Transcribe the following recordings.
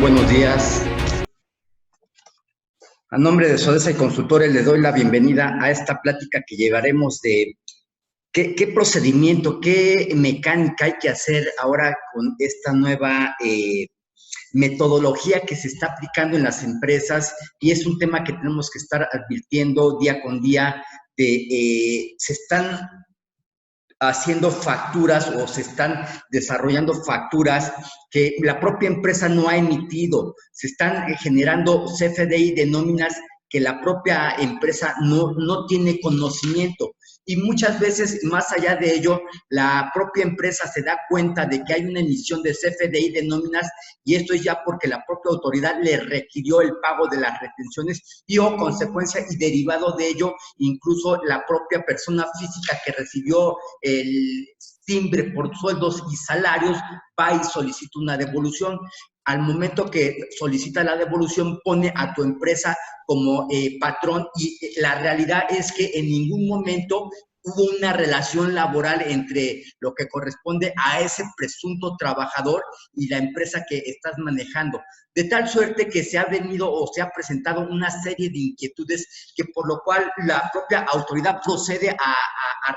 buenos días. A nombre de Sodesa y Consultores les doy la bienvenida a esta plática que llevaremos de qué procedimiento, qué mecánica hay que hacer ahora con esta nueva metodología que se está aplicando en las empresas, y es un tema que tenemos que estar advirtiendo día con día. Se están haciendo facturas o se están desarrollando facturas que la propia empresa no ha emitido. Se están generando CFDI de nóminas que la propia empresa no tiene conocimiento. Y muchas veces, más allá de ello, la propia empresa se da cuenta de que hay una emisión de CFDI de nóminas, y esto es ya porque la propia autoridad le requirió el pago de las retenciones y o consecuencia y derivado de ello, incluso la propia persona física que recibió el timbre por sueldos y salarios va y solicita una devolución. Al momento que solicita la devolución, pone a tu empresa como patrón, y la realidad es que en ningún momento hubo una relación laboral entre lo que corresponde a ese presunto trabajador y la empresa que estás manejando. De tal suerte que se ha venido o se ha presentado una serie de inquietudes que por lo cual la propia autoridad procede a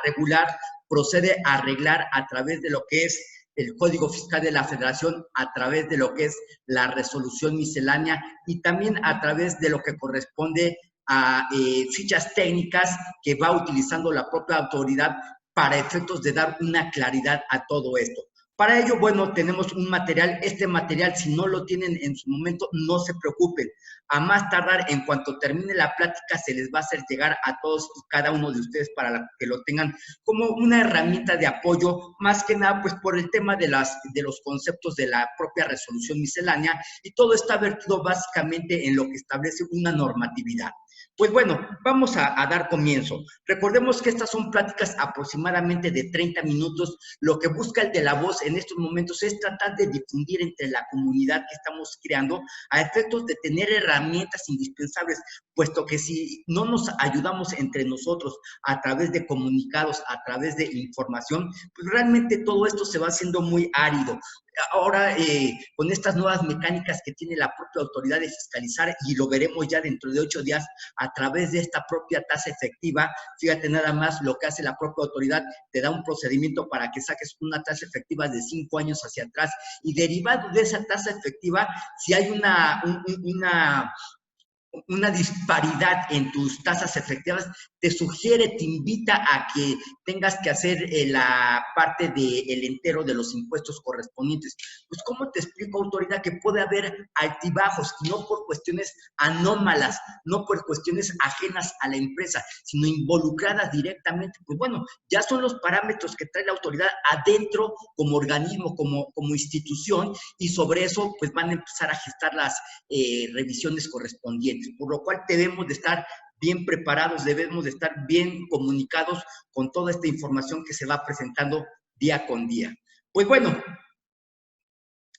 regular, procede a arreglar a través de lo que es el Código Fiscal de la Federación, a través de lo que es la resolución miscelánea y también a través de lo que corresponde a fichas técnicas que va utilizando la propia autoridad para efectos de dar una claridad a todo esto. Para ello, bueno, tenemos un material. Este material, si no lo tienen en su momento, no se preocupen. A más tardar, en cuanto termine la plática, se les va a hacer llegar a todos y cada uno de ustedes para que lo tengan como una herramienta de apoyo, más que nada, pues por el tema de los conceptos de la propia resolución miscelánea, y todo está vertido básicamente en lo que establece una normatividad. Pues bueno, vamos a dar comienzo. Recordemos que estas son pláticas aproximadamente de 30 minutos. Lo que busca el de la voz en estos momentos es tratar de difundir entre la comunidad que estamos creando a efectos de tener herramientas indispensables, puesto que si no nos ayudamos entre nosotros a través de comunicados, a través de información, pues realmente todo esto se va haciendo muy árido. Ahora, con estas nuevas mecánicas que tiene la propia autoridad de fiscalizar, y lo veremos ya dentro de 8 días a través de esta propia tasa efectiva, fíjate nada más lo que hace la propia autoridad, te da un procedimiento para que saques una tasa efectiva de 5 años hacia atrás, y derivado de esa tasa efectiva, si hay una disparidad en tus tasas efectivas, te sugiere, te invita a que tengas que hacer la parte del entero de los impuestos correspondientes. Pues, ¿cómo te explico, autoridad, que puede haber altibajos, y no por cuestiones anómalas, no por cuestiones ajenas a la empresa, sino involucradas directamente? Pues bueno, ya son los parámetros que trae la autoridad adentro como organismo, como institución, y sobre eso pues van a empezar a gestar las revisiones correspondientes, por lo cual debemos de estar bien preparados, debemos de estar bien comunicados con toda esta información que se va presentando día con día. Pues bueno,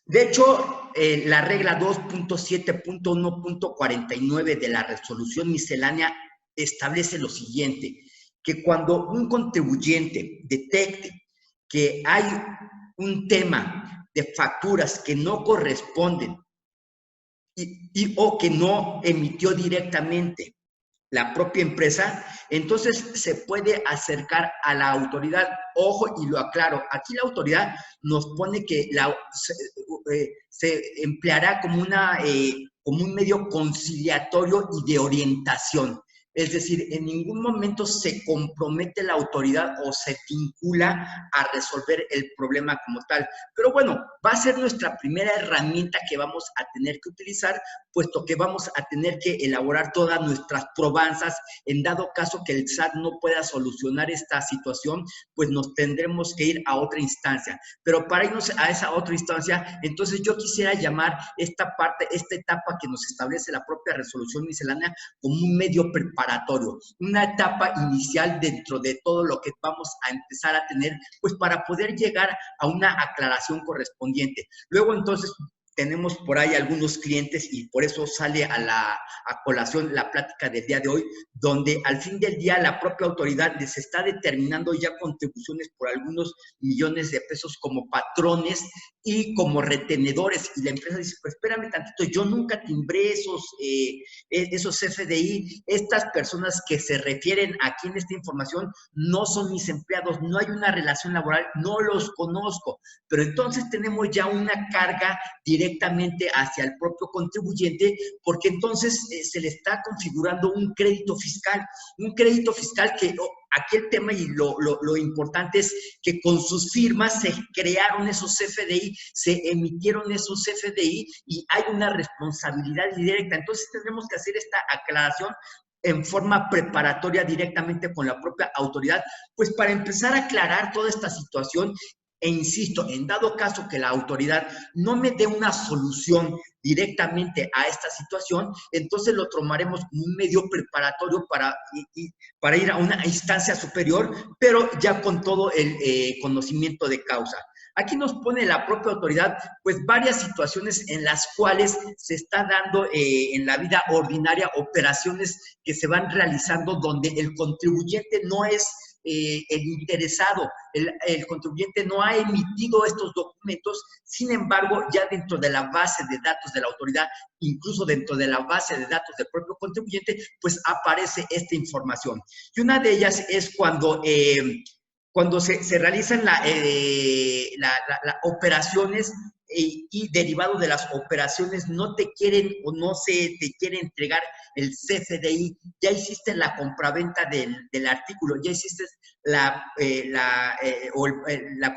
de hecho, la regla 2.7.1.49 de la resolución miscelánea establece lo siguiente, que cuando un contribuyente detecte que hay un tema de facturas que no corresponden o que no emitió directamente la propia empresa, entonces se puede acercar a la autoridad. Ojo, y lo aclaro, aquí la autoridad nos pone que se empleará como un medio conciliatorio y de orientación. Es decir, en ningún momento se compromete la autoridad o se vincula a resolver el problema como tal. Pero bueno, va a ser nuestra primera herramienta que vamos a tener que utilizar, puesto que vamos a tener que elaborar todas nuestras probanzas. En dado caso que el SAT no pueda solucionar esta situación, pues nos tendremos que ir a otra instancia. Pero para irnos a esa otra instancia, entonces yo quisiera llamar esta parte, esta etapa que nos establece la propia resolución miscelánea, como un medio preparatorio, una etapa inicial dentro de todo lo que vamos a empezar a tener, pues para poder llegar a una aclaración correspondiente. Luego, entonces, tenemos por ahí algunos clientes y por eso sale a colación la plática del día de hoy, donde al fin del día la propia autoridad les está determinando ya contribuciones por algunos millones de pesos como patrones y como retenedores. Y la empresa dice, pues espérame tantito, yo nunca timbré esos FDI. Estas personas que se refieren aquí en esta información no son mis empleados, no hay una relación laboral, no los conozco. Pero entonces tenemos ya una carga directamente hacia el propio contribuyente, porque entonces se le está configurando un crédito fiscal que aquí el tema y lo importante es que con sus firmas se crearon esos FDI, se emitieron esos FDI y hay una responsabilidad directa. Entonces tenemos que hacer esta aclaración en forma preparatoria directamente con la propia autoridad, pues para empezar a aclarar toda esta situación. E insisto, en dado caso que la autoridad no me dé una solución directamente a esta situación, entonces lo tomaremos como un medio preparatorio para ir a una instancia superior, pero ya con todo el conocimiento de causa. Aquí nos pone la propia autoridad, pues, varias situaciones en las cuales se está dando en la vida ordinaria operaciones que se van realizando donde el contribuyente no es el interesado, el contribuyente no ha emitido estos documentos, sin embargo, ya dentro de la base de datos de la autoridad, incluso dentro de la base de datos del propio contribuyente, pues aparece esta información. Y una de ellas es cuando se realizan las operaciones y derivado de las operaciones no te quieren o no se te quiere entregar el CFDI, ya hiciste la compraventa del artículo, ya hiciste la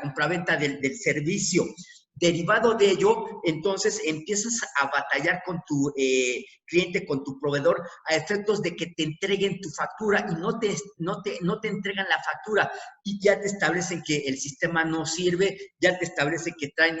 compraventa del servicio. Derivado de ello, entonces empiezas a batallar con tu cliente, con tu proveedor, a efectos de que te entreguen tu factura y no te entregan la factura y ya te establecen que el sistema no sirve, ya te establecen que traen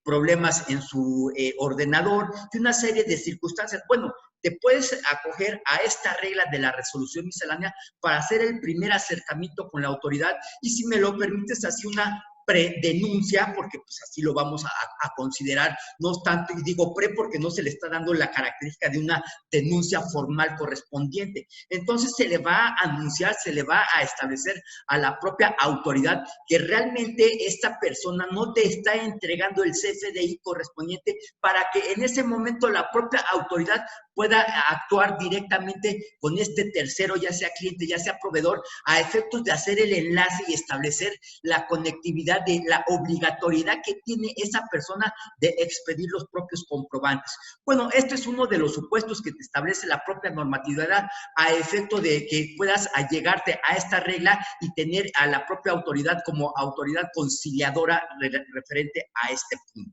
problemas en su ordenador y una serie de circunstancias. Bueno, te puedes acoger a esta regla de la resolución miscelánea para hacer el primer acercamiento con la autoridad y, si me lo permites, así una predenuncia, porque pues así lo vamos a considerar, no obstante, y digo pre porque no se le está dando la característica de una denuncia formal correspondiente. Entonces se le va a anunciar, se le va a establecer a la propia autoridad que realmente esta persona no te está entregando el CFDI correspondiente para que en ese momento la propia autoridad pueda actuar directamente con este tercero, ya sea cliente, ya sea proveedor, a efectos de hacer el enlace y establecer la conectividad de la obligatoriedad que tiene esa persona de expedir los propios comprobantes. Bueno, esto es uno de los supuestos que te establece la propia normatividad a efecto de que puedas allegarte a esta regla y tener a la propia autoridad como autoridad conciliadora referente a este punto.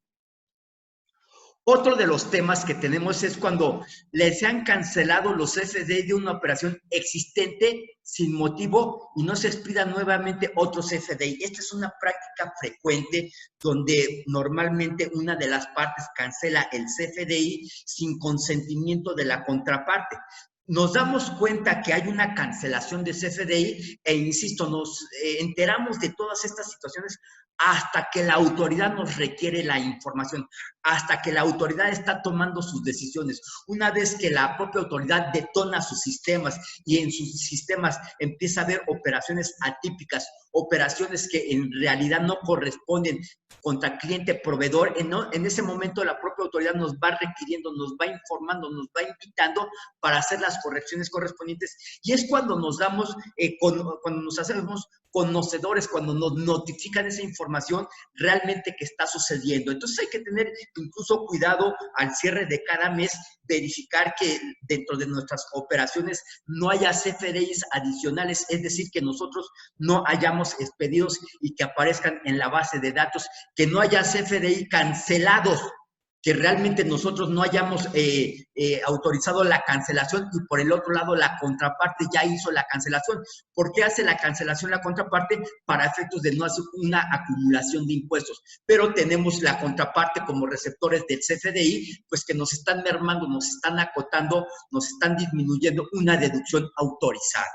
Otro de los temas que tenemos es cuando les han cancelado los CFDI de una operación existente sin motivo y no se expida nuevamente otros CFDI. Esta es una práctica frecuente donde normalmente una de las partes cancela el CFDI sin consentimiento de la contraparte. Nos damos cuenta que hay una cancelación de CFDI e, insisto, nos enteramos de todas estas situaciones hasta que la autoridad nos requiere la información, hasta que la autoridad está tomando sus decisiones. Una vez que la propia autoridad detona sus sistemas y en sus sistemas empieza a haber operaciones atípicas, operaciones que en realidad no corresponden contra cliente proveedor, en ese momento la propia autoridad nos va requiriendo, nos va informando, nos va invitando para hacer las correcciones correspondientes y es cuando nos damos, cuando nos hacemos conocedores, cuando nos notifican esa información realmente que está sucediendo. Entonces hay que tener incluso cuidado al cierre de cada mes, verificar que dentro de nuestras operaciones no haya CFDIs adicionales, es decir, que nosotros no hayamos expedidos y que aparezcan en la base de datos, que no haya CFDI cancelados, que realmente nosotros no hayamos autorizado la cancelación y por el otro lado la contraparte ya hizo la cancelación. ¿Por qué hace la cancelación la contraparte? Para efectos de no hacer una acumulación de impuestos. Pero tenemos la contraparte como receptores del CFDI, pues que nos están mermando, nos están acotando, nos están disminuyendo una deducción autorizada.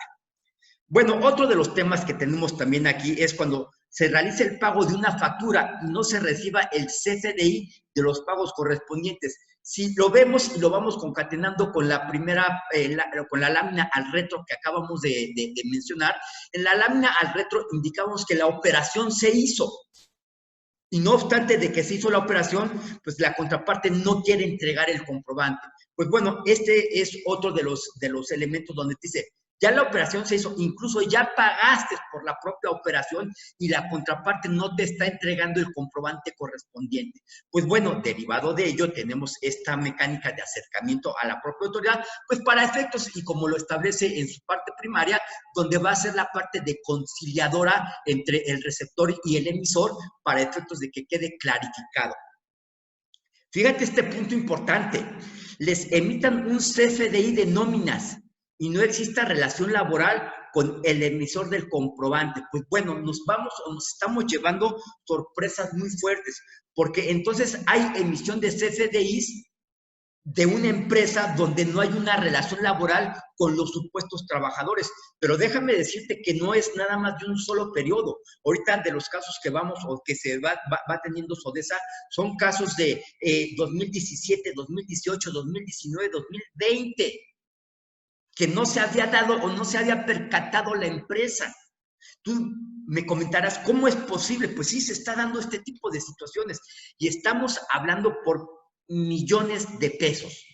Bueno, otro de los temas que tenemos también aquí es cuando se realice el pago de una factura y no se reciba el CFDI de los pagos correspondientes. Si lo vemos y lo vamos concatenando con la primera, con la lámina al retro que acabamos de mencionar, en la lámina al retro indicamos que la operación se hizo. Y no obstante de que se hizo la operación, pues la contraparte no quiere entregar el comprobante. Pues bueno, este es otro de los elementos donde te dice, ya la operación se hizo, incluso ya pagaste por la propia operación y la contraparte no te está entregando el comprobante correspondiente. Pues bueno, derivado de ello tenemos esta mecánica de acercamiento a la propia autoridad, pues para efectos y como lo establece en su parte primaria, donde va a ser la parte de conciliadora entre el receptor y el emisor para efectos de que quede clarificado. Fíjate este punto importante, les emitan un CFDI de nóminas y no exista relación laboral con el emisor del comprobante. Pues bueno, nos estamos llevando sorpresas muy fuertes, porque entonces hay emisión de CFDIs de una empresa donde no hay una relación laboral con los supuestos trabajadores. Pero déjame decirte que no es nada más de un solo periodo. Ahorita de los casos que vamos o que se va teniendo SODESA, son casos de 2017, 2018, 2019, 2020, que no se había dado o no se había percatado la empresa. Tú me comentarás, ¿cómo es posible? Pues sí, se está dando este tipo de situaciones y estamos hablando por millones de pesos.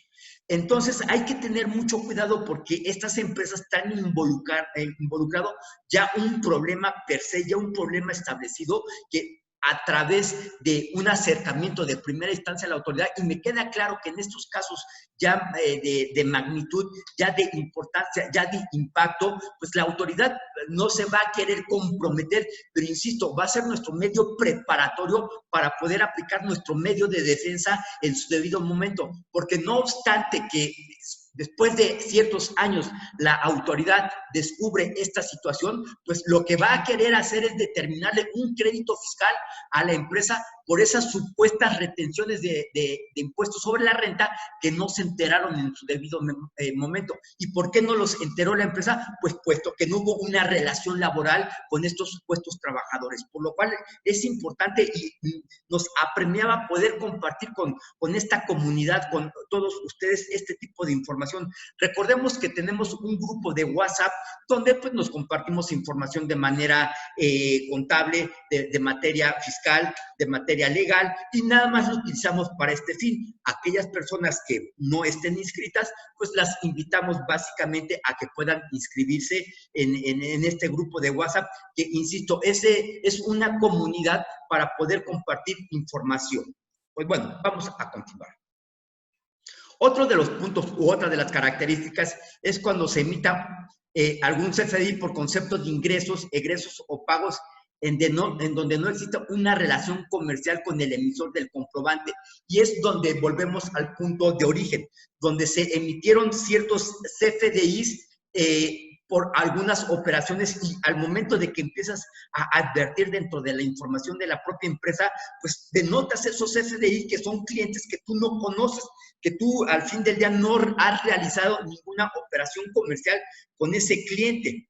Entonces hay que tener mucho cuidado porque estas empresas están involucrado ya un problema per se, ya un problema establecido que a través de un acercamiento de primera instancia a la autoridad, y me queda claro que en estos casos ya de magnitud, ya de importancia, ya de impacto, pues la autoridad no se va a querer comprometer, pero insisto, va a ser nuestro medio preparatorio para poder aplicar nuestro medio de defensa en su debido momento, porque no obstante que después de ciertos años la autoridad descubre esta situación, pues lo que va a querer hacer es determinarle un crédito fiscal a la empresa por esas supuestas retenciones de impuestos sobre la renta que no se enteraron en su debido momento. ¿Y por qué no los enteró la empresa? Pues puesto que no hubo una relación laboral con estos supuestos trabajadores, por lo cual es importante y nos apremiaba poder compartir con esta comunidad, con todos ustedes, este tipo de información. Recordemos que tenemos un grupo de WhatsApp donde pues nos compartimos información de manera contable, de materia fiscal, de materia legal, y nada más lo utilizamos para este fin. Aquellas personas que no estén inscritas, pues las invitamos básicamente a que puedan inscribirse en este grupo de WhatsApp, que insisto, es una comunidad para poder compartir información. Pues bueno, vamos a continuar. Otro de los puntos u otra de las características es cuando se emita algún CFDI por concepto de ingresos, egresos o pagos en donde no existe una relación comercial con el emisor del comprobante. Y es donde volvemos al punto de origen, donde se emitieron ciertos CFDIs por algunas operaciones, y al momento de que empiezas a advertir dentro de la información de la propia empresa, pues denotas esos CFDI que son clientes que tú no conoces, que tú al fin del día no has realizado ninguna operación comercial con ese cliente,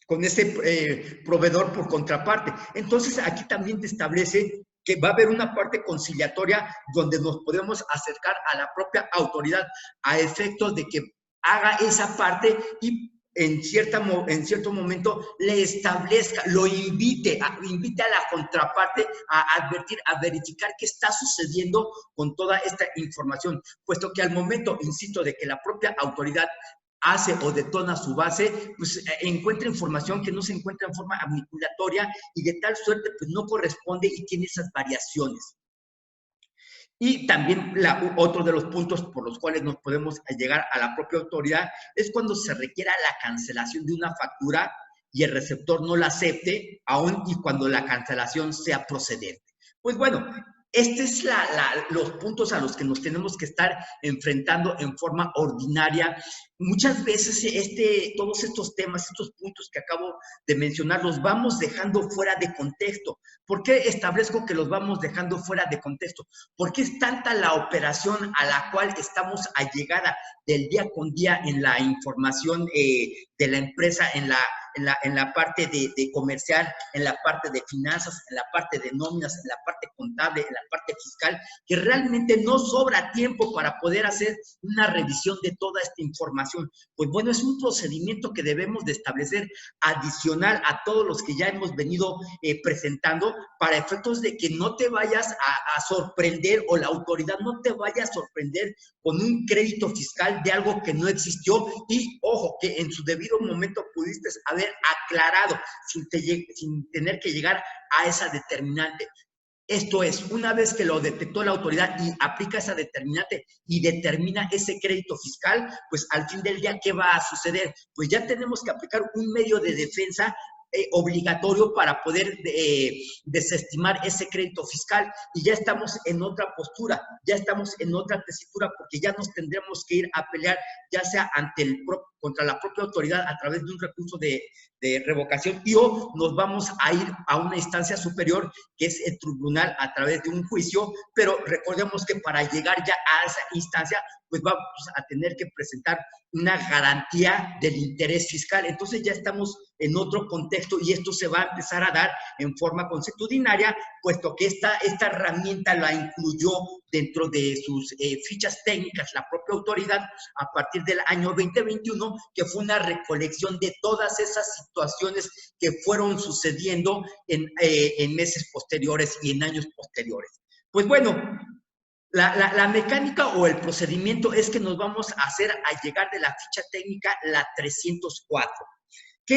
con ese proveedor por contraparte. Entonces aquí también te establece que va a haber una parte conciliatoria donde nos podemos acercar a la propia autoridad a efectos de que haga esa parte y en cierto momento le establezca, lo invite a la contraparte a advertir, a verificar qué está sucediendo con toda esta información, puesto que al momento, insisto, de que la propia autoridad hace o detona su base, pues encuentra información que no se encuentra en forma manipulatoria y de tal suerte pues no corresponde y tiene esas variaciones. Y también otro de los puntos por los cuales nos podemos llegar a la propia autoridad es cuando se requiera la cancelación de una factura y el receptor no la acepte, aun y cuando la cancelación sea procedente. Pues bueno, estos es los puntos a los que nos tenemos que estar enfrentando en forma ordinaria. Muchas veces todos estos temas, estos puntos que acabo de mencionar, los vamos dejando fuera de contexto. ¿Por qué establezco que los vamos dejando fuera de contexto? Porque es tanta la operación a la cual estamos allegada del día con día en la información de la empresa, en la en la parte de comercial, en la parte de finanzas, en la parte de nóminas, en la parte contable, en la parte fiscal, que realmente no sobra tiempo para poder hacer una revisión de toda esta información. Pues bueno, es un procedimiento que debemos de establecer adicional a todos los que ya hemos venido presentando, para efectos de que no te vayas a sorprender, o la autoridad no te vaya a sorprender con un crédito fiscal de algo que no existió, y ojo, que en su debido momento pudiste haber aclarado sin tener que llegar a esa determinante. Esto es, una vez que lo detectó la autoridad y aplica esa determinante y determina ese crédito fiscal, pues al fin del día, ¿qué va a suceder? Pues ya tenemos que aplicar un medio de defensa obligatorio para poder desestimar ese crédito fiscal, y ya estamos en otra postura, ya estamos en otra tesitura, porque ya nos tendremos que ir a pelear, ya sea contra la propia autoridad a través de un recurso de revocación, y o nos vamos a ir a una instancia superior, que es el tribunal, a través de un juicio. Pero recordemos que para llegar ya a esa instancia, pues vamos a tener que presentar una garantía del interés fiscal. Entonces ya estamos en otro contexto, y esto se va a empezar a dar en forma consuetudinaria, puesto que esta herramienta la incluyó dentro de sus fichas técnicas la propia autoridad a partir del año 2021, que fue una recolección de todas esas situaciones que fueron sucediendo en meses posteriores y en años posteriores. Pues bueno, la mecánica o el procedimiento es que nos vamos a hacer a llegar de la ficha técnica la 304.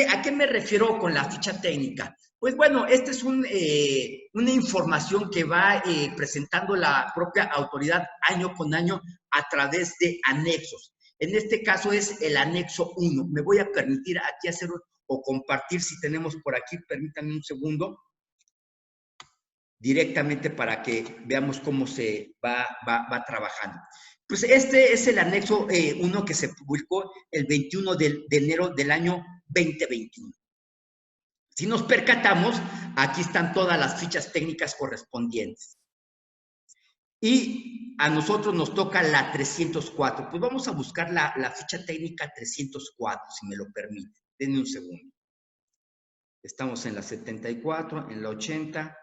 ¿A qué me refiero con la ficha técnica? Pues bueno, esta es una información que va presentando la propia autoridad año con año a través de anexos. En este caso es el anexo 1. Me voy a permitir aquí hacer o compartir, si tenemos por aquí, permítanme un segundo, directamente para que veamos cómo se va trabajando. Pues este es el anexo 1 que se publicó el 21 de enero del año 2021. Si nos percatamos, aquí están todas las fichas técnicas correspondientes. Y a nosotros nos toca la 304. Pues vamos a buscar la ficha técnica 304, si me lo permite. Denme un segundo. Estamos en la 74, en la 80.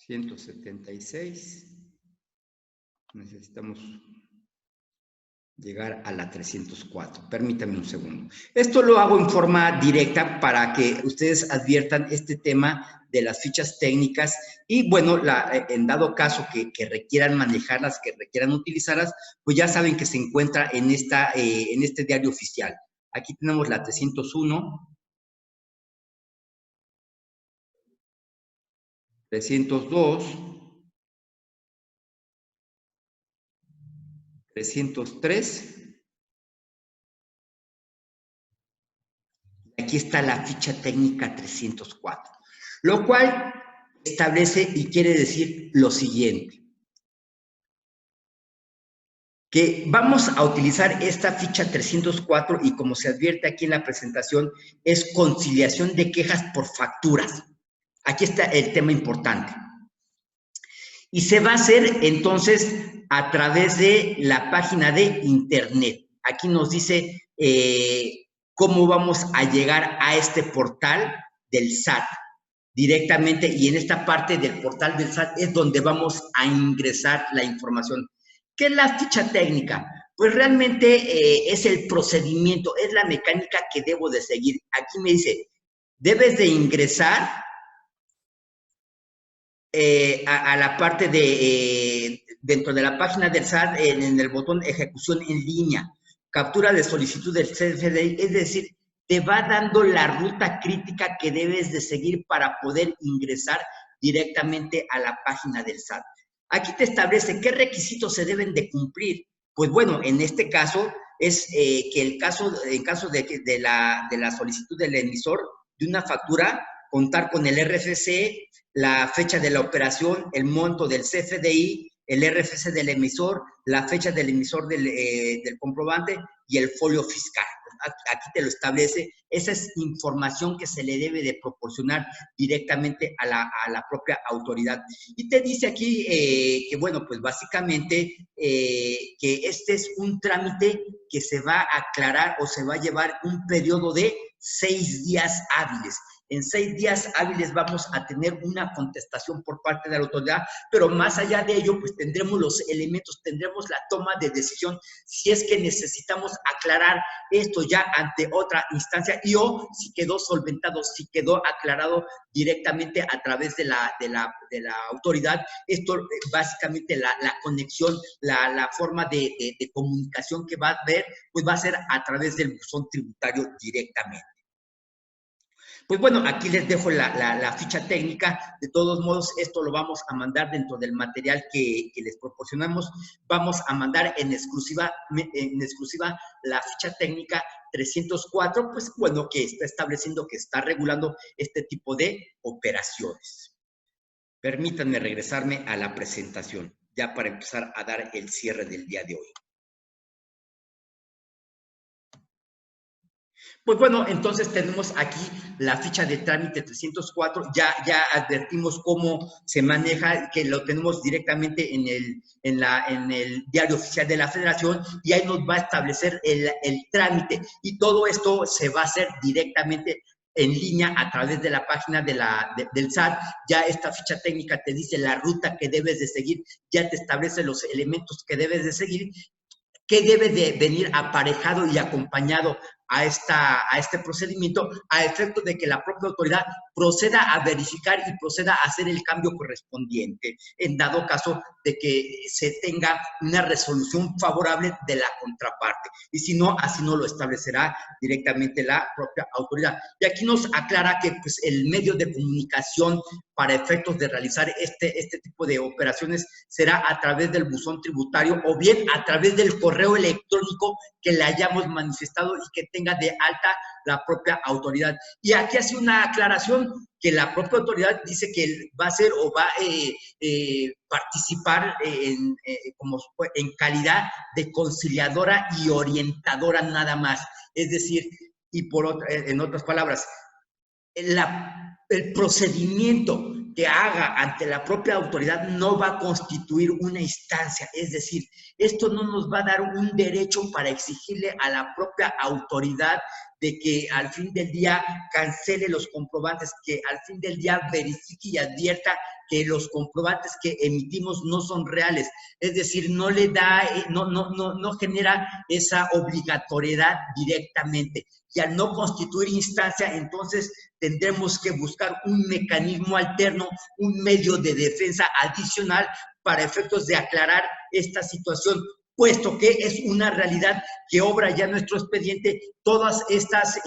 ...176... necesitamos llegar a la 304. Permítame un segundo. Esto lo hago en forma directa para que ustedes adviertan este tema de las fichas técnicas, y bueno, en dado caso que requieran manejarlas, que requieran utilizarlas, pues ya saben que se encuentra en este diario oficial. Aquí tenemos la 301, 302, 303. Aquí está la ficha técnica 304, lo cual establece y quiere decir lo siguiente: que vamos a utilizar esta ficha 304, y como se advierte aquí en la presentación, es conciliación de quejas por facturas. Aquí está el tema importante. Y se va a hacer entonces a través de la página de internet. Aquí nos dice cómo vamos a llegar a este portal del SAT directamente, y en esta parte del portal del SAT es donde vamos a ingresar la información. ¿Qué es la ficha técnica? Pues realmente es el procedimiento, es la mecánica que debo de seguir. Aquí me dice, debes de ingresar a la parte dentro de la página del SAT, en el botón ejecución en línea, captura de solicitud del CFDI, es decir, te va dando la ruta crítica que debes de seguir para poder ingresar directamente a la página del SAT. Aquí te establece qué requisitos se deben de cumplir. Pues bueno, en este caso es que en caso de la solicitud del emisor de una factura, contar con el RFC, la fecha de la operación, el monto del CFDI, el RFC del emisor, la fecha del emisor del comprobante y el folio fiscal. Aquí te lo establece. Esa es información que se le debe de proporcionar directamente a la propia autoridad. Y te dice aquí que, bueno, pues básicamente que este es un trámite que se va a aclarar o se va a llevar un periodo de 6 días hábiles. En 6 días hábiles vamos a tener una contestación por parte de la autoridad, pero más allá de ello, pues tendremos los elementos, tendremos la toma de decisión si es que necesitamos aclarar esto ya ante otra instancia y o si quedó solventado, si quedó aclarado directamente a través de la autoridad. Esto básicamente la conexión, la forma de comunicación que va a haber, pues va a ser a través del buzón tributario directamente. Pues bueno, aquí les dejo la ficha técnica. De todos modos, esto lo vamos a mandar dentro del material que les proporcionamos. Vamos a mandar en exclusiva la ficha técnica 304, pues bueno, que está estableciendo, que está regulando este tipo de operaciones. Permítanme regresarme a la presentación, ya para empezar a dar el cierre del día de hoy. Pues bueno, entonces tenemos aquí la ficha de trámite 304, ya advertimos cómo se maneja, que lo tenemos directamente en el diario oficial de la Federación, y ahí nos va a establecer el trámite, y todo esto se va a hacer directamente en línea a través de la página del SAT. Ya esta ficha técnica te dice la ruta que debes de seguir, ya te establece los elementos que debes de seguir, que debe de venir aparejado y acompañado a este procedimiento, a efecto de que la propia autoridad proceda a verificar y proceda a hacer el cambio correspondiente, en dado caso de que se tenga una resolución favorable de la contraparte. Y si no, así no lo establecerá directamente la propia autoridad. Y aquí nos aclara que pues, el medio de comunicación para efectos de realizar este tipo de operaciones será a través del buzón tributario o bien a través del correo electrónico que le hayamos manifestado y que tenga de alta la propia autoridad. Y aquí hace una aclaración que la propia autoridad dice que va a hacer o va a participar en calidad de conciliadora y orientadora nada más. Es decir, y en otras palabras, el procedimiento que haga ante la propia autoridad no va a constituir una instancia, es decir, esto no nos va a dar un derecho para exigirle a la propia autoridad de que al fin del día cancele los comprobantes, que al fin del día verifique y advierta que los comprobantes que emitimos no son reales. Es decir, no le da, no genera esa obligatoriedad directamente. Y al no constituir instancia, entonces tendremos que buscar un mecanismo alterno, un medio de defensa adicional para efectos de aclarar esta situación, puesto que es una realidad que obra ya nuestro expediente todas estas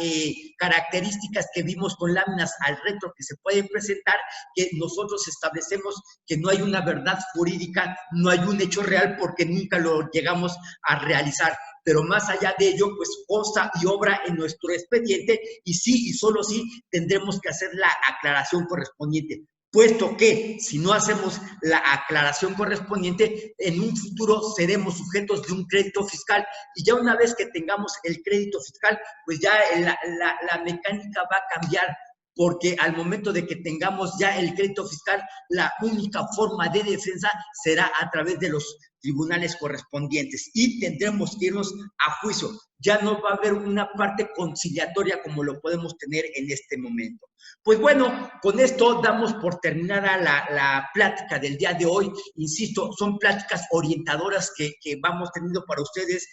características que vimos con láminas al retro que se pueden presentar, que nosotros establecemos que no hay una verdad jurídica, no hay un hecho real porque nunca lo llegamos a realizar. Pero más allá de ello, pues consta y obra en nuestro expediente y sí y solo sí tendremos que hacer la aclaración correspondiente, puesto que si no hacemos la aclaración correspondiente, en un futuro seremos sujetos de un crédito fiscal y ya una vez que tengamos el crédito fiscal, pues ya la mecánica va a cambiar, porque al momento de que tengamos ya el crédito fiscal, la única forma de defensa será a través de los tribunales correspondientes y tendremos que irnos a juicio. Ya no va a haber una parte conciliatoria como lo podemos tener en este momento. Pues bueno, con esto damos por terminada la plática del día de hoy. Insisto, son pláticas orientadoras que vamos teniendo para ustedes.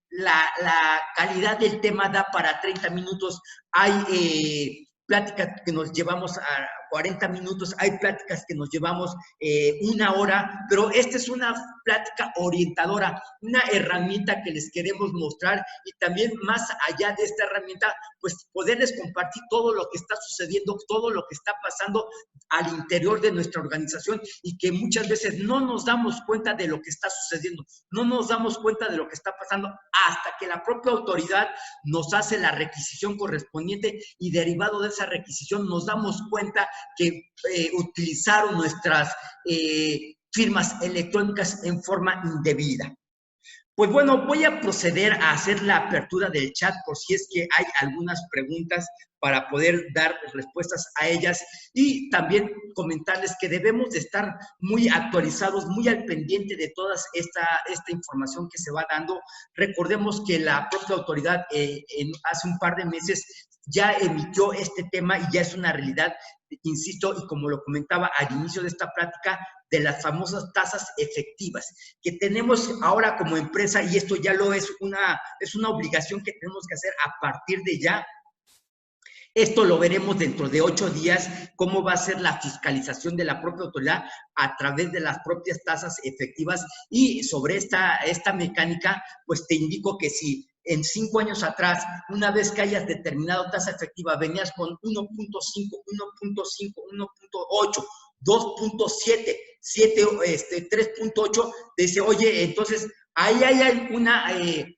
La calidad del tema da para 30 minutos. Hay pláticas que nos llevamos a 40 minutos, hay pláticas que nos llevamos 1 hora, pero esta es una plática orientadora, una herramienta que les queremos mostrar y también más allá de esta herramienta, pues poderles compartir todo lo que está sucediendo, todo lo que está pasando al interior de nuestra organización y que muchas veces no nos damos cuenta de lo que está sucediendo, no nos damos cuenta de lo que está pasando hasta que la propia autoridad nos hace la requisición correspondiente y derivado de esa requisición nos damos cuenta que utilizaron nuestras firmas electrónicas en forma indebida. Pues bueno, voy a proceder a hacer la apertura del chat por si es que hay algunas preguntas para poder dar respuestas a ellas y también comentarles que debemos de estar muy actualizados, muy al pendiente de toda esta información que se va dando. Recordemos que la propia autoridad hace un par de meses ya emitió este tema y ya es una realidad, insisto, y como lo comentaba al inicio de esta plática, de las famosas tasas efectivas que tenemos ahora como empresa, y esto ya es una obligación que tenemos que hacer a partir de ya. Esto lo veremos dentro de 8 días, cómo va a ser la fiscalización de la propia autoridad a través de las propias tasas efectivas. Y sobre esta mecánica, pues te indico que si en 5 años atrás, una vez que hayas determinado tasa efectiva, venías con 1.5, 1.5, 1.8, 2.7, 3.8, te dice, oye, entonces ahí hay una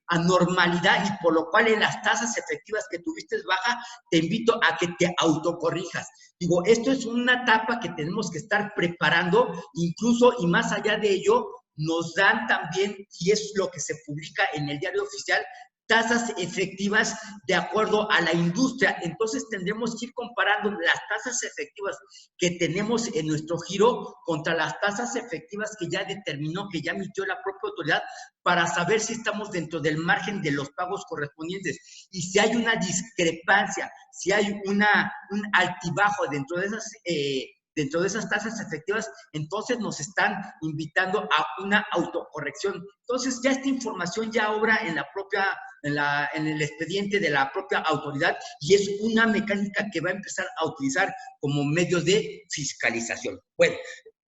anormalidad y por lo cual en las tasas efectivas que tuviste baja, te invito a que te autocorrijas. Digo, esto es una etapa que tenemos que estar preparando, incluso y más allá de ello, nos dan también, y es lo que se publica en el diario oficial, tasas efectivas de acuerdo a la industria. Entonces tendremos que ir comparando las tasas efectivas que tenemos en nuestro giro contra las tasas efectivas que ya determinó, que ya emitió la propia autoridad, para saber si estamos dentro del margen de los pagos correspondientes. Y si hay una discrepancia, si hay un altibajo dentro de esas tasas efectivas, entonces nos están invitando a una autocorrección. Entonces ya esta información ya obra en el expediente de la propia autoridad y es una mecánica que va a empezar a utilizar como medio de fiscalización. Bueno,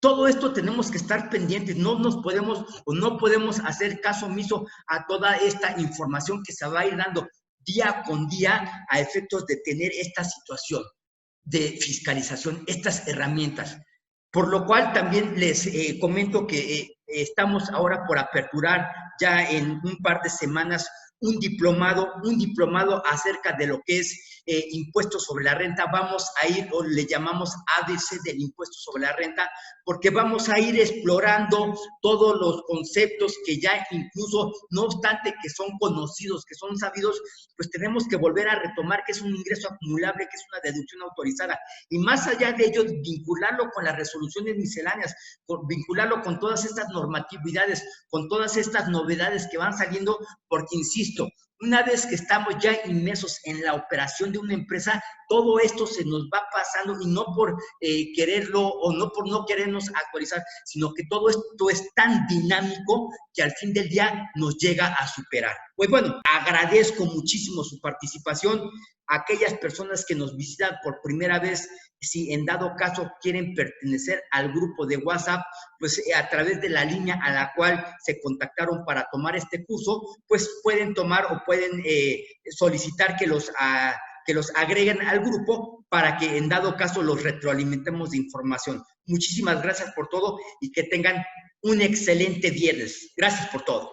todo esto tenemos que estar pendientes, no podemos hacer caso omiso a toda esta información que se va a ir dando día con día a efectos de tener esta situación de fiscalización, estas herramientas. Por lo cual también les comento que estamos ahora por aperturar ya en un par de semanas un diplomado acerca de lo que es impuestos sobre la renta. Vamos a ir, o le llamamos ABC del impuesto sobre la renta, porque vamos a ir explorando todos los conceptos que ya incluso, no obstante que son conocidos, que son sabidos, pues tenemos que volver a retomar que es un ingreso acumulable, que es una deducción autorizada. Y más allá de ello, vincularlo con las resoluciones misceláneas, vincularlo con todas estas normatividades, con todas estas novedades que van saliendo, porque insisto, una vez que estamos ya inmersos en la operación de una empresa, todo esto se nos va pasando y no por quererlo o no por no querernos actualizar, sino que todo esto es tan dinámico que al fin del día nos llega a superar. Pues bueno, agradezco muchísimo su participación. Aquellas personas que nos visitan por primera vez, si en dado caso quieren pertenecer al grupo de WhatsApp, pues a través de la línea a la cual se contactaron para tomar este curso, pues pueden tomar o pueden solicitar que los agreguen al grupo para que en dado caso los retroalimentemos de información. Muchísimas gracias por todo y que tengan un excelente viernes. Gracias por todo.